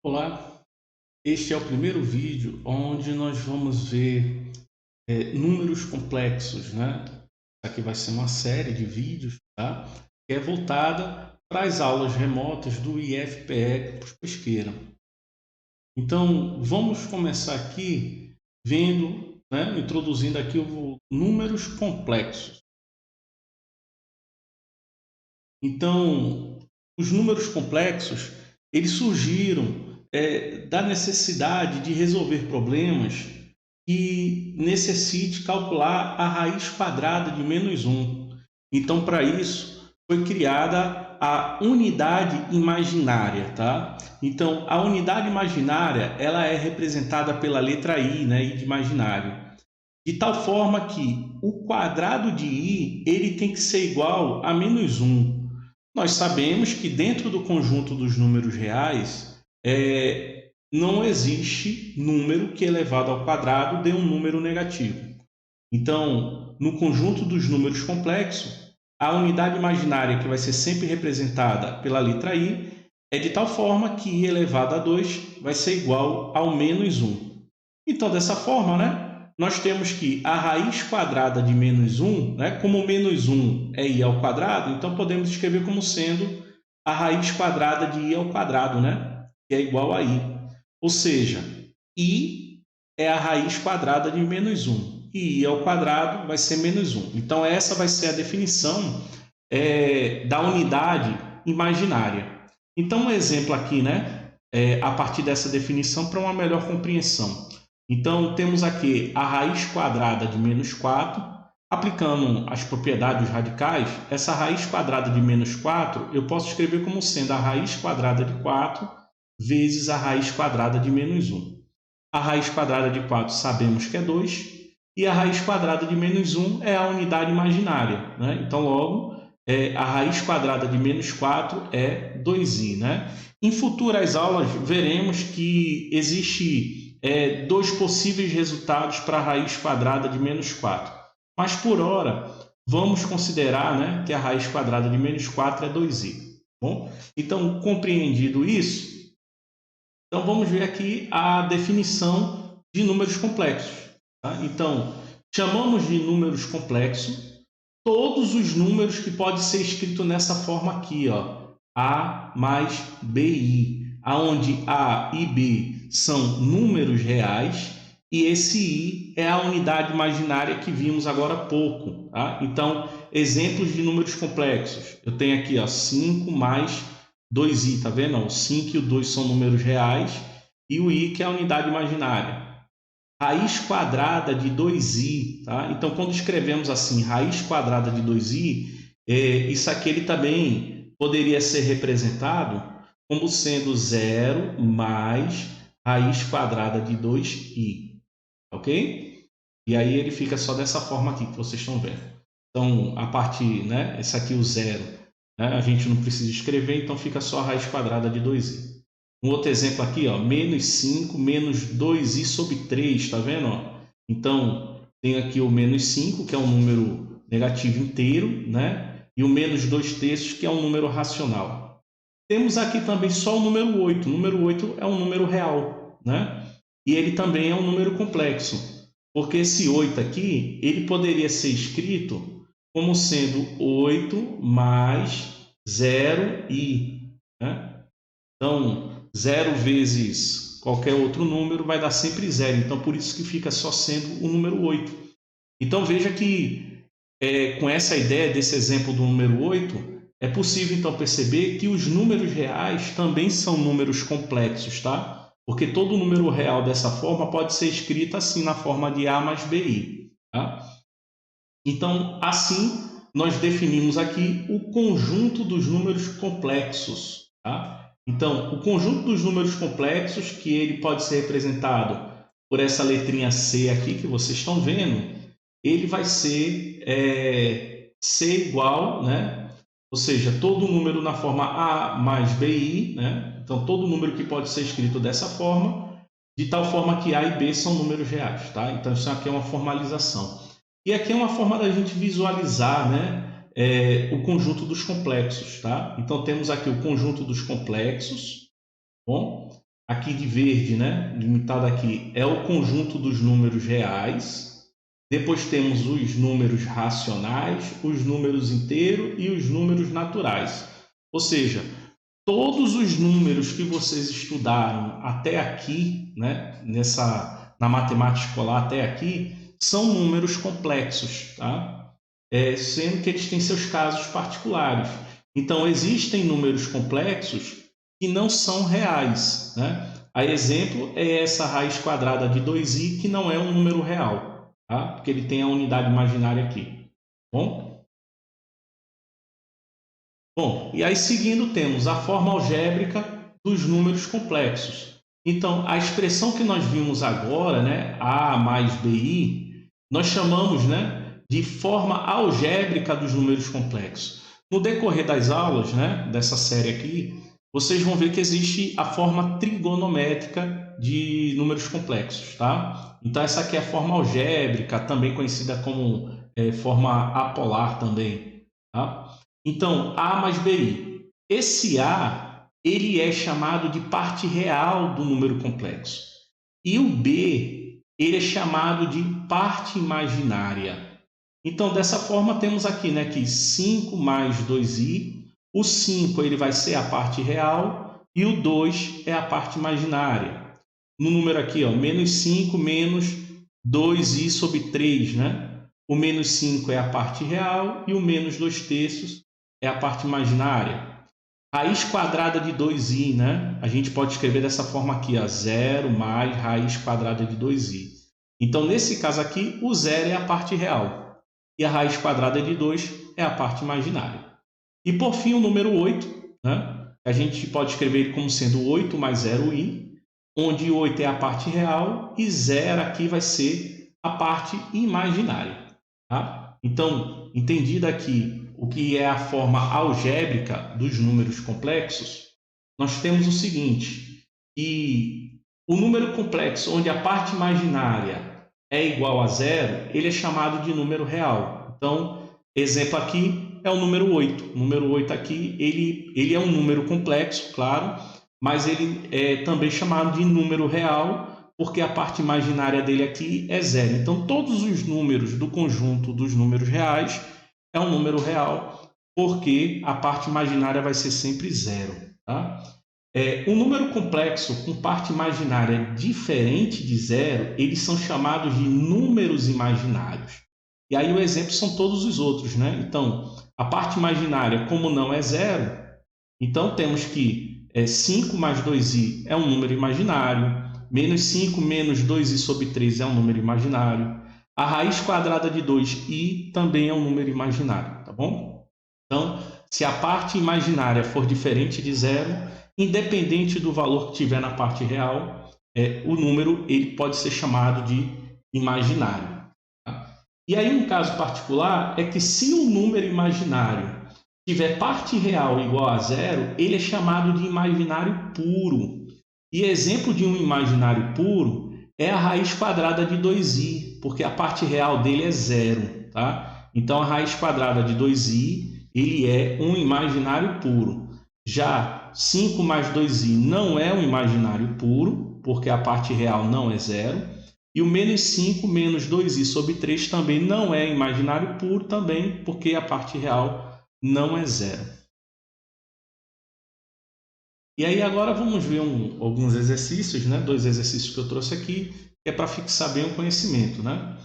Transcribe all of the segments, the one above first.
Olá, este é o primeiro vídeo onde nós vamos ver números complexos, né? Aqui vai ser uma série de vídeos, tá? Que é voltada para as aulas remotas do IFPE Campus Pesqueira. Então, vamos começar aqui vendo, né? Introduzindo aqui o números complexos. Então, os números complexos, eles surgiram da necessidade de resolver problemas que necessite calcular a raiz quadrada de menos um. Então, para isso, foi criada a unidade imaginária, tá? Então, a unidade imaginária, ela é representada pela letra I, né? I de imaginário. De tal forma que o quadrado de I, ele tem que ser igual a menos um. Nós sabemos que dentro do conjunto dos números reais, não existe número que elevado ao quadrado dê um número negativo. Então, no conjunto dos números complexos, a unidade imaginária que vai ser sempre representada pela letra I é de tal forma que I elevado a 2 vai ser igual ao menos 1. Então, dessa forma, né, nós temos que a raiz quadrada de menos 1, né, como menos 1 é I ao quadrado, então podemos escrever como sendo a raiz quadrada de I ao quadrado, né, que é igual a I. Ou seja, I é a raiz quadrada de menos 1. E I ao quadrado vai ser menos 1. Então, essa vai ser a definição da unidade imaginária. Então, um exemplo aqui, né, a partir dessa definição para uma melhor compreensão. Então, temos aqui a raiz quadrada de menos 4. Aplicando as propriedades radicais, essa raiz quadrada de menos 4, eu posso escrever como sendo a raiz quadrada de 4 vezes a raiz quadrada de menos 1. A raiz quadrada de 4 sabemos que é 2, e a raiz quadrada de menos 1 é a unidade imaginária, né? Então, logo, a raiz quadrada de menos 4 é 2i. Né? Em futuras aulas, veremos que existe dois possíveis resultados para a raiz quadrada de menos 4. Mas, por hora, vamos considerar, né, que a raiz quadrada de menos 4 é 2i. Bom? Então, compreendido isso, então vamos ver aqui a definição de números complexos. Tá? Então, chamamos de números complexos todos os números que podem ser escritos nessa forma aqui, ó, A mais BI, aonde A e B são números reais e esse I é a unidade imaginária que vimos agora há pouco. Tá? Então, exemplos de números complexos. Eu tenho aqui ó, 5 mais 2i, tá vendo? O 5 e o 2 são números reais e o I que é a unidade imaginária. Raiz quadrada de 2i, tá? Então, quando escrevemos assim, raiz quadrada de 2i, isso aqui ele também poderia ser representado como sendo 0 mais raiz quadrada de 2i, ok? E aí ele fica só dessa forma aqui que vocês estão vendo. Então, a partir, né, esse aqui o 0, né, a gente não precisa escrever, então fica só a raiz quadrada de 2i. Um outro exemplo aqui, ó, menos 5 menos 2i sobre 3, tá vendo? Ó? Então, tem aqui o menos 5, que é um número negativo inteiro, né? E o menos 2 terços, que é um número racional. Temos aqui também só o número 8. O número 8 é um número real, né? E ele também é um número complexo, porque esse 8 aqui, ele poderia ser escrito como sendo 8 mais 0i, né? Então, 0 vezes qualquer outro número vai dar sempre 0. Então, por isso que fica só sendo o número 8. Então, veja que com essa ideia desse exemplo do número 8, é possível então perceber que os números reais também são números complexos, tá? Porque todo número real dessa forma pode ser escrito assim na forma de A mais BI. Tá? Então, assim, nós definimos aqui o conjunto dos números complexos. Tá? Então, o conjunto dos números complexos, que ele pode ser representado por essa letrinha C aqui que vocês estão vendo, ele vai ser C igual, né? Ou seja, todo número na forma A mais BI, né? Então, todo número que pode ser escrito dessa forma, de tal forma que A e B são números reais. Tá? Então, isso aqui é uma formalização. E aqui é uma forma da gente visualizar, né? O conjunto dos complexos, tá? Então, temos aqui o conjunto dos complexos, bom? aqui de verde, né, limitado aqui, é o conjunto dos números reais. Depois temos os números racionais, os números inteiros e os números naturais. Ou seja, todos os números que vocês estudaram até aqui, né, na matemática escolar até aqui, são números complexos, tá? Sendo que eles têm seus casos particulares. Então, existem números complexos que não são reais, né? A exemplo é essa raiz quadrada de 2i, que não é um número real, tá? Porque ele tem a unidade imaginária aqui. Bom? Bom, e aí seguindo temos a forma algébrica dos números complexos. Então, a expressão que nós vimos agora, né, A mais BI, nós chamamos, né, de forma algébrica dos números complexos. No decorrer das aulas, né, dessa série aqui, vocês vão ver que existe a forma trigonométrica de números complexos, tá? Então, essa aqui é a forma algébrica, também conhecida como forma apolar também, tá? Então, A mais BI. Esse A, ele é chamado de parte real do número complexo. E o B, ele é chamado de parte imaginária. Então, dessa forma, temos aqui, né, que 5 mais 2i. O 5 ele vai ser a parte real e o 2 é a parte imaginária. No número aqui, ó, menos 5 menos 2i sobre 3, né? O menos 5 é a parte real e o menos 2 terços é a parte imaginária. Raiz quadrada de 2i, né? A gente pode escrever dessa forma aqui, ó, 0 mais raiz quadrada de 2i. Então, nesse caso aqui, o 0 é a parte real e a raiz quadrada de 2 é a parte imaginária. E, por fim, o número 8, né? A gente pode escrever ele como sendo 8 mais 0i, onde 8 é a parte real e 0 aqui vai ser a parte imaginária. Tá? Então, entendido aqui o que é a forma algébrica dos números complexos, nós temos o seguinte, que o número complexo onde a parte imaginária é igual a zero, ele é chamado de número real. Então, exemplo aqui é o número 8. O número 8 aqui, ele é um número complexo, claro, mas ele é também chamado de número real, porque a parte imaginária dele aqui é zero. Então, todos os números do conjunto dos números reais é um número real, porque a parte imaginária vai ser sempre zero. Tá? Um número complexo com parte imaginária diferente de zero, eles são chamados de números imaginários. E aí o exemplo são todos os outros, né? Então, a parte imaginária, como não é zero, então temos que 5 mais 2i é um número imaginário, menos 5 menos 2i sobre 3 é um número imaginário, a raiz quadrada de 2i também é um número imaginário, tá bom? Então, se a parte imaginária for diferente de zero, independente do valor que tiver na parte real, o número ele pode ser chamado de imaginário. Tá? E aí um caso particular é que se um número imaginário tiver parte real igual a zero, ele é chamado de imaginário puro. E exemplo de um imaginário puro é a raiz quadrada de 2i, porque a parte real dele é zero. Tá? Então, a raiz quadrada de 2i ele é um imaginário puro. Já 5 mais 2i não é um imaginário puro, porque a parte real não é zero. E o menos 5 menos 2i sobre 3 também não é imaginário puro, também porque a parte real não é zero. E aí agora vamos ver alguns exercícios, né? 2 exercícios que eu trouxe aqui, que é para fixar bem o conhecimento, né?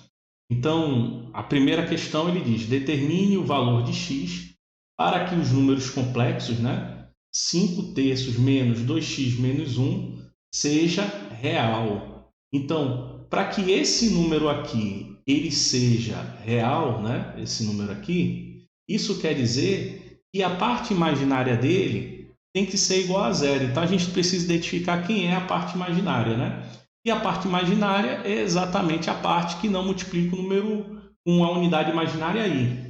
Então, a primeira questão ele diz: determine o valor de x para que os números complexos, né? 5 terços menos 2x menos 1 seja real. Então, para que esse número aqui ele seja real, né? Esse número aqui, isso quer dizer que a parte imaginária dele tem que ser igual a zero. Então, a gente precisa identificar quem é a parte imaginária, né? E a parte imaginária é exatamente a parte que não multiplica o número com a unidade imaginária i.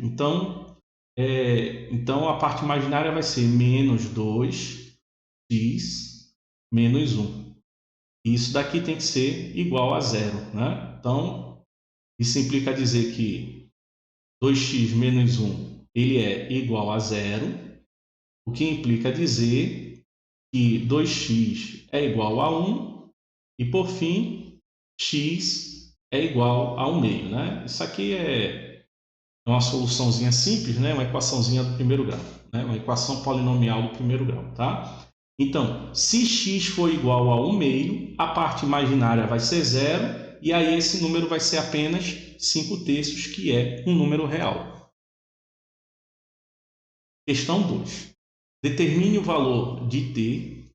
Então a parte imaginária vai ser menos 2x menos 1. Isso daqui tem que ser igual a zero, né? Então, isso implica dizer que 2x menos 1 ele é igual a zero, o que implica dizer que 2x é igual a 1 e, por fim, x é igual a 1 meio, né? Isso aqui é uma soluçãozinha simples, né? Uma equaçãozinha do primeiro grau, né? Uma equação polinomial do primeiro grau, tá? Então, se x for igual a 1 meio, a parte imaginária vai ser zero, e aí esse número vai ser apenas 5/3, que é um número real. Questão 2. Determine o valor de t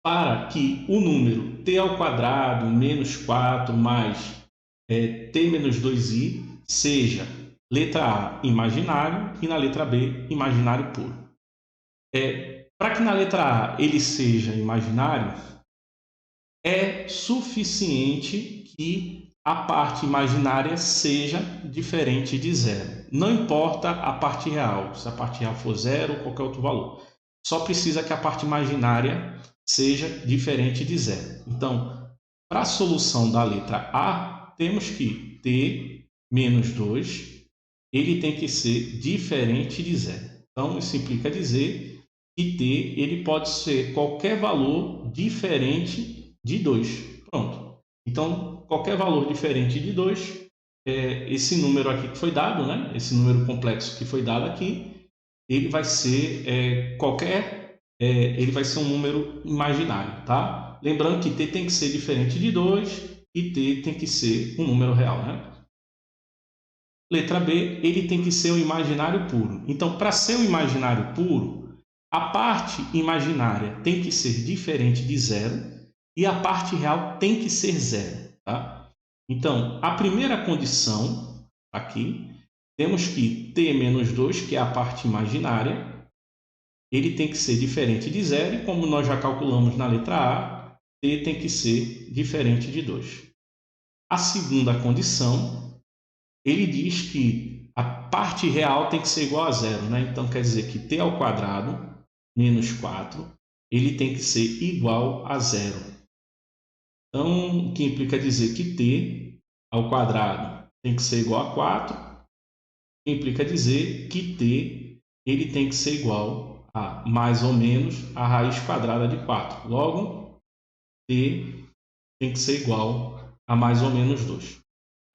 para que o número t ao quadrado menos 4 mais t menos 2i seja letra A imaginário e na letra B imaginário puro. Para que na letra A ele seja imaginário, é suficiente que a parte imaginária seja diferente de zero. Não importa a parte real, se a parte real for zero ou qualquer outro valor. Só precisa que a parte imaginária seja diferente de zero. Então, para a solução da letra A, temos que t menos 2, ele tem que ser diferente de zero. Então, isso implica dizer que t ele pode ser qualquer valor diferente de 2. Pronto. Então, qualquer valor diferente de 2, esse número aqui que foi dado, né? Esse número complexo que foi dado aqui, ele vai ser ele vai ser um número imaginário, tá? Lembrando que t tem que ser diferente de 2 e t tem que ser um número real, né? Letra B, ele tem que ser um imaginário puro. Então, para ser um imaginário puro, a parte imaginária tem que ser diferente de zero e a parte real tem que ser zero, tá? Então, a primeira condição aqui, temos que t menos 2, que é a parte imaginária, ele tem que ser diferente de zero e, como nós já calculamos na letra A, t tem que ser diferente de 2. A segunda condição, ele diz que a parte real tem que ser igual a zero, né? Então, quer dizer que t ao quadrado menos 4, ele tem que ser igual a zero. Então, o que implica dizer que t ao quadrado tem que ser igual a 4, implica dizer que t ele tem que ser igual a mais ou menos a raiz quadrada de 4. Logo, t tem que ser igual a mais ou menos 2.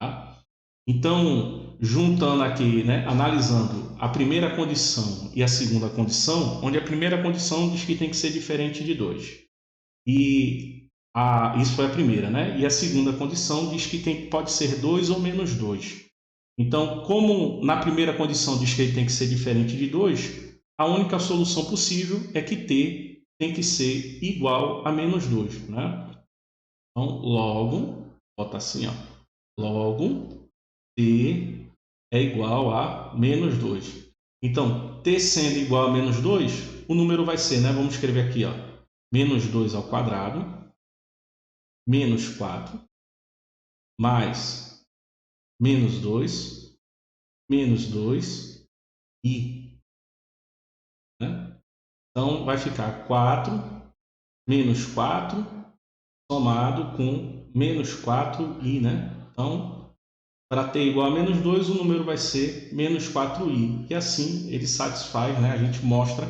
Tá? Então, juntando aqui, né, analisando a primeira condição e a segunda condição, onde a primeira condição diz que tem que ser diferente de 2. Isso foi a primeira, né? E a segunda condição diz que pode ser 2 ou menos 2. Então, como na primeira condição diz que ele tem que ser diferente de 2, a única solução possível é que t tem que ser igual a menos 2, né? Então, logo, bota assim, ó, logo, t é igual a menos 2. Então, t sendo igual a menos 2, o número vai ser, né? Vamos escrever aqui, ó, menos 2 ao quadrado, menos 4, mais menos 2, menos 2 e, né? Então, vai ficar 4 menos 4 somado com menos 4i, né? Então, para t igual a menos 2, o número vai ser menos 4i. E assim ele satisfaz, né? A gente mostra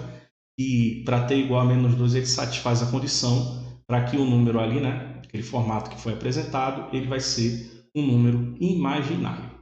que para t igual a menos 2, ele satisfaz a condição para que o número ali, né? Aquele formato que foi apresentado, ele vai ser um número imaginário.